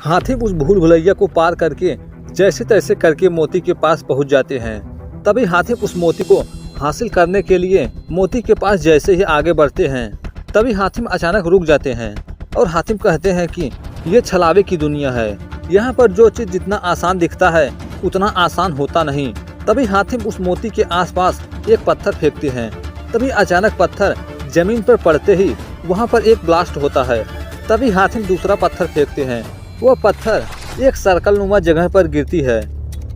हातिम उस भूल भुलैया को पार करके जैसे तैसे करके मोती के पास पहुंच जाते हैं। तभी हातिम उस मोती को हासिल करने के लिए मोती के पास जैसे ही आगे बढ़ते हैं, तभी हातिम अचानक रुक जाते हैं और हातिम कहते हैं कि ये छलावे की दुनिया है, यहाँ पर जो चीज जितना आसान दिखता है उतना आसान होता नहीं। तभी हातिम उस मोती के आसपास एक पत्थर फेंकते हैं। तभी अचानक पत्थर जमीन पर पड़ते ही वहाँ पर एक ब्लास्ट होता है। तभी हातिम दूसरा पत्थर फेंकते हैं। वह पत्थर एक सर्कल नुमा जगह पर गिरती है,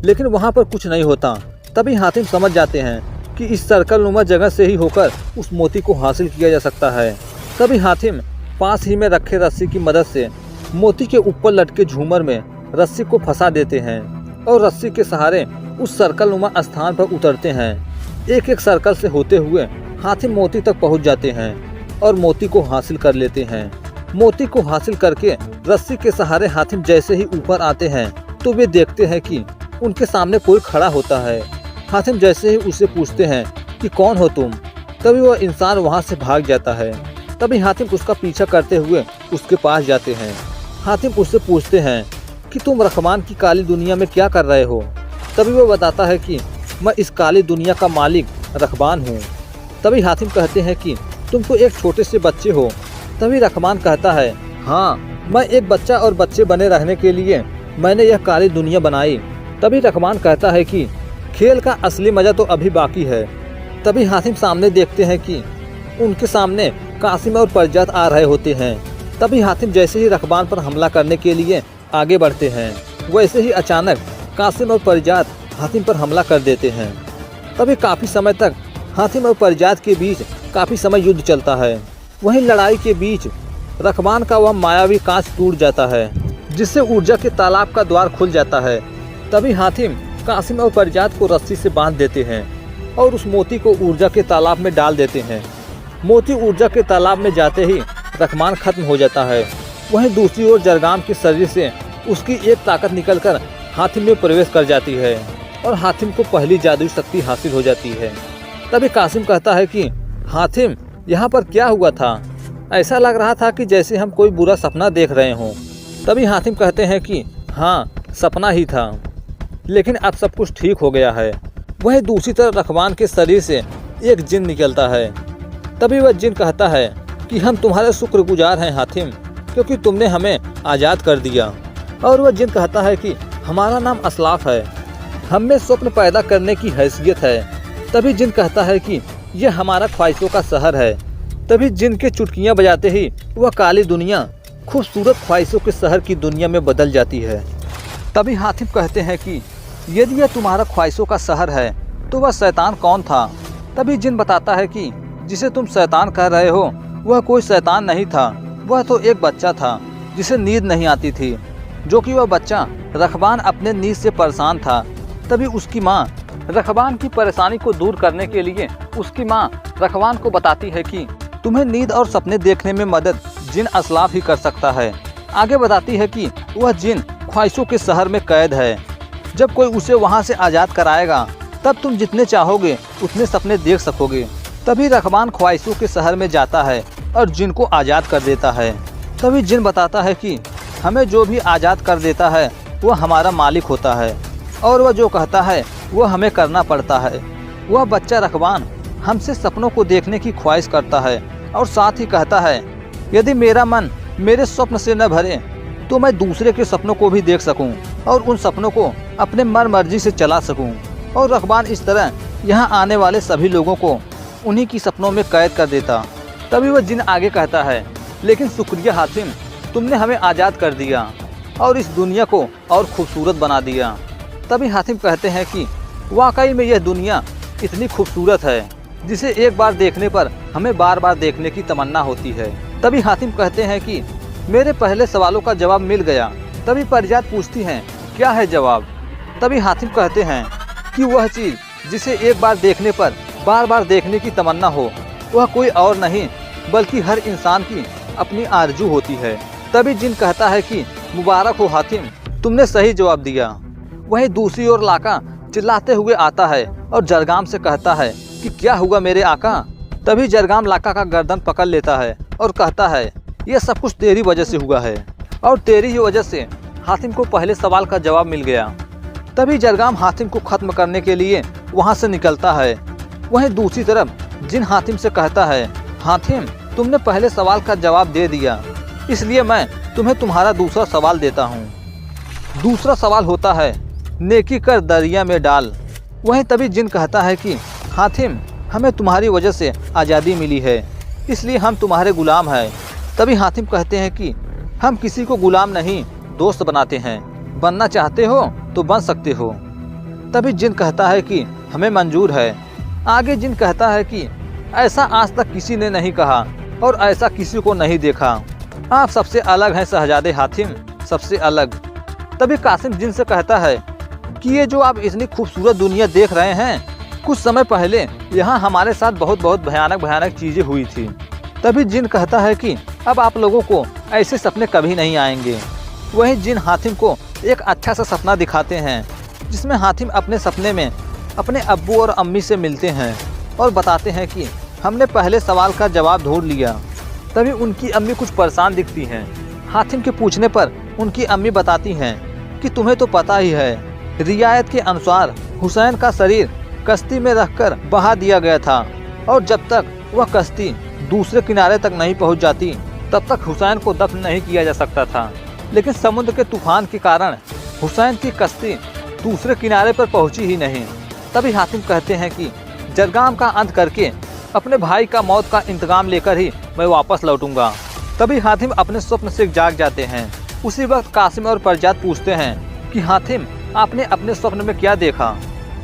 लेकिन वहाँ पर कुछ नहीं होता। तभी हातिम समझ जाते हैं कि इस सर्कल नुमा जगह से ही होकर उस मोती को हासिल किया जा सकता है। तभी हातिम पास ही में रखे रस्सी की मदद से मोती के ऊपर लटके झूमर में रस्सी को फंसा देते हैं और रस्सी के सहारे उस सर्कल नुमा स्थान पर उतरते हैं। एक एक सर्कल से होते हुए हातिम मोती तक पहुंच जाते हैं और मोती को हासिल कर लेते हैं। मोती को हासिल करके रस्सी के सहारे हातिम जैसे ही ऊपर आते हैं तो वे देखते हैं कि उनके सामने कोई खड़ा होता है। हातिम जैसे ही उससे पूछते हैं कि कौन हो तुम, तभी वह इंसान वहां से भाग जाता है। तभी हातिम उसका पीछा करते हुए उसके पास जाते हैं। हातिम उससे पूछते हैं कि तुम रहमान की काली दुनिया में क्या कर रहे हो। तभी वह बताता है कि मैं इस काली दुनिया का मालिक रहमान हूँ। तभी हातिम कहते हैं कि तुम तो एक छोटे से बच्चे हो। तभी रहमान कहता है, हाँ, मैं एक बच्चा और बच्चे बने रहने के लिए मैंने यह काली दुनिया बनाई। तभी रहमान कहता है कि खेल का असली मजा तो अभी बाकी है। तभी हातिम सामने देखते हैं कि उनके सामने कासिम और परजात आ रहे होते हैं। तभी हातिम जैसे ही रहमान पर हमला करने के लिए आगे बढ़ते हैं, वैसे ही अचानक कासिम और परजात हातिम पर हमला कर देते हैं। तभी काफ़ी समय तक हातिम और परजात के बीच काफ़ी समय युद्ध चलता है। वहीं लड़ाई के बीच रहमान का वह मायावी कांच टूट जाता है, जिससे ऊर्जा के तालाब का द्वार खुल जाता है। तभी हातिम कासिम और परजात को रस्सी से बांध देते हैं और उस मोती को ऊर्जा के तालाब में डाल देते हैं। मोती ऊर्जा के तालाब में जाते ही रहमान खत्म हो जाता है। वहीं दूसरी ओर जरगाम के शरीर से उसकी एक ताकत निकलकर हातिम में प्रवेश कर जाती है और हातिम को पहली जादुई शक्ति हासिल हो जाती है। तभी कासिम कहता है कि हातिम, यहाँ पर क्या हुआ था? ऐसा लग रहा था कि जैसे हम कोई बुरा सपना देख रहे हों। तभी हातिम कहते हैं कि हाँ, सपना ही था, लेकिन अब सब कुछ ठीक हो गया है। वहीं दूसरी तरफ रहमान के शरीर से एक जिन निकलता है। तभी वह जिन कहता है कि हम तुम्हारे शुक्रगुजार हैं हातिम, क्योंकि तुमने हमें आज़ाद कर दिया। और वह जिन कहता है कि हमारा नाम असलाफ है, हम में स्वप्न पैदा करने की हैसियत है। तभी जिन कहता है कि यह हमारा ख्वाहिशों का शहर है। तभी जिन के चुटकियाँ बजाते ही वह काली दुनिया खूबसूरत ख्वाहिशों के शहर की दुनिया में बदल जाती है। तभी हातिम कहते हैं कि यदि यह तुम्हारा ख्वाहिशों का शहर है तो वह शैतान कौन था? तभी जिन बताता है कि जिसे तुम शैतान कह रहे हो वह कोई शैतान नहीं था, वह तो एक बच्चा था जिसे नींद नहीं आती थी, जो कि वह बच्चा रहमान अपने नींद से परेशान था। तभी उसकी माँ रहमान की परेशानी को दूर करने के लिए उसकी माँ रहमान को बताती है कि तुम्हें नींद और सपने देखने में मदद जिन असलाफ ही कर सकता है। आगे बताती है कि वह जिन ख्वाहिशों के शहर में कैद है। जब कोई उसे वहां से आज़ाद कराएगा तब तुम जितने चाहोगे उतने सपने देख सकोगे। तभी रहमान ख्वाहिशों के शहर में जाता है और जिन को आज़ाद कर देता है। तभी जिन बताता है कि हमें जो भी आज़ाद कर देता है वह हमारा मालिक होता है और वह जो कहता है वह हमें करना पड़ता है। वह बच्चा रहमान हमसे सपनों को देखने की ख्वाहिश करता है और साथ ही कहता है, यदि मेरा मन मेरे स्वप्न से न भरे तो मैं दूसरे के सपनों को भी देख सकूं और उन सपनों को अपने मन मर्जी से चला सकूं। और रहमान इस तरह यहाँ आने वाले सभी लोगों को उन्हीं की सपनों में कैद कर देता। तभी वह जिन आगे कहता है, लेकिन शुक्रिया हातिम, तुमने हमें आज़ाद कर दिया और इस दुनिया को और खूबसूरत बना दिया। तभी हातिम कहते हैं कि वाकई में यह दुनिया इतनी खूबसूरत है जिसे एक बार देखने पर हमें बार बार देखने की तमन्ना होती है। तभी हातिम कहते हैं कि मेरे पहले सवालों का जवाब मिल गया। तभी परजात पूछती हैं, क्या है जवाब? तभी हातिम कहते हैं कि वह चीज़ जिसे एक बार देखने पर बार बार देखने की तमन्ना हो वह कोई और नहीं बल्कि हर इंसान की अपनी आरजू होती है। तभी जिन कहता है कि मुबारक हो हातिम, तुमने सही जवाब दिया। वहीं दूसरी ओर लाका चिल्लाते हुए आता है और जरगाम से कहता है कि क्या हुआ मेरे आका? तभी जरगाम लाका का गर्दन पकड़ लेता है और कहता है, यह सब कुछ तेरी वजह से हुआ है और तेरी ही वजह से हातिम को पहले सवाल का जवाब मिल गया। तभी जरगाम हातिम को खत्म करने के लिए वहाँ से निकलता है। वहीं दूसरी तरफ जिन हातिम से कहता है, हातिम तुमने पहले सवाल का जवाब दे दिया, इसलिए मैं तुम्हें तुम्हारा दूसरा सवाल देता हूँ। दूसरा सवाल होता है, नेकी कर दरिया में डाल। वहीं तभी जिन कहता है कि हातिम हमें तुम्हारी वजह से आज़ादी मिली है, इसलिए हम तुम्हारे गुलाम हैं। तभी हातिम कहते हैं कि हम किसी को गुलाम नहीं दोस्त बनाते हैं, बनना चाहते हो तो बन सकते हो। तभी जिन कहता है कि हमें मंजूर है। आगे जिन कहता है कि ऐसा आज तक किसी ने नहीं कहा और ऐसा किसी को नहीं देखा, आप सबसे अलग हैं शहजादे हातिम, सबसे अलग। तभी कासिम जिन से कहता है कि ये जो आप इतनी खूबसूरत दुनिया देख रहे हैं, कुछ समय पहले यहाँ हमारे साथ बहुत भयानक चीज़ें हुई थी। तभी जिन कहता है कि अब आप लोगों को ऐसे सपने कभी नहीं आएंगे। वहीं जिन हातिम को एक अच्छा सा सपना दिखाते हैं, जिसमें हातिम अपने सपने में अपने अब्बू और अम्मी से मिलते हैं और बताते हैं कि हमने पहले सवाल का जवाब ढूंढ लिया। तभी उनकी अम्मी कुछ परेशान दिखती हैं। हातिम के पूछने पर उनकी अम्मी बताती हैं कि तुम्हें तो पता ही है, रियायत के अनुसार हुसैन का शरीर कश्ती में रखकर बहा दिया गया था और जब तक वह कश्ती दूसरे किनारे तक नहीं पहुंच जाती तब तक हुसैन को दफन नहीं किया जा सकता था। लेकिन समुद्र के तूफान के कारण हुसैन की कश्ती दूसरे किनारे पर पहुंची ही नहीं। तभी हातिम कहते हैं कि जरगाम का अंत करके अपने भाई का मौत का इंतकाम लेकर ही मैं वापस लौटूंगा। तभी हातिम अपने स्वप्न से जाग जाते हैं। उसी वक्त कासिम और परजाद पूछते हैं कि हातिम आपने अपने स्वप्न में क्या देखा,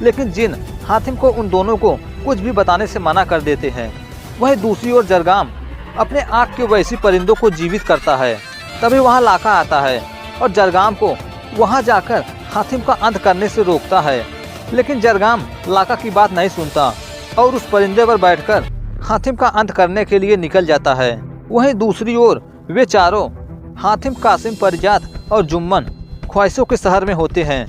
लेकिन जिन हातिम को उन दोनों को कुछ भी बताने से मना कर देते हैं। वहीं दूसरी ओर जरगाम अपने आँख के वैसी परिंदों को जीवित करता है। तभी वहाँ लाका आता है और जरगाम को वहाँ जाकर हातिम का अंत करने से रोकता है, लेकिन जरगाम लाका की बात नहीं सुनता और उस परिंदे पर बैठकर हातिम का अंत करने के लिए निकल जाता है। वहीं दूसरी ओर वे चारों हातिम, कासिम, परजाद और जुम्मन ख्वाहिशों के शहर में होते हैं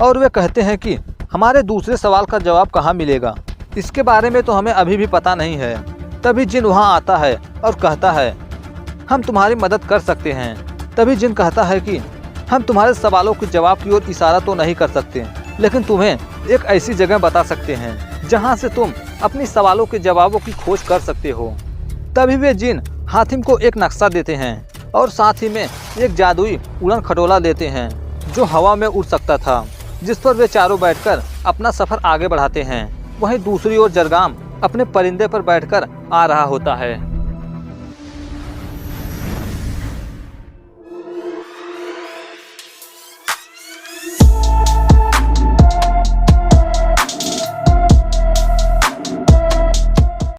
और वे कहते हैं कि हमारे दूसरे सवाल का जवाब कहाँ मिलेगा, इसके बारे में तो हमें अभी भी पता नहीं है। तभी जिन वहाँ आता है और कहता है हम तुम्हारी मदद कर सकते हैं। तभी जिन कहता है कि हम तुम्हारे सवालों के जवाब की ओर इशारा तो नहीं कर सकते, लेकिन तुम्हें एक ऐसी जगह बता सकते हैं जहाँ से तुम अपनी सवालों के जवाबों की खोज कर सकते हो। तभी वे जिन हातिम को एक नक्शा देते हैं और साथ ही में एक जादुई उड़न खटोला देते हैं जो हवा में उड़ सकता था, जिस पर वे चारों बैठकर अपना सफर आगे बढ़ाते हैं। वहीं दूसरी ओर जरगाम अपने परिंदे पर बैठकर आ रहा होता है।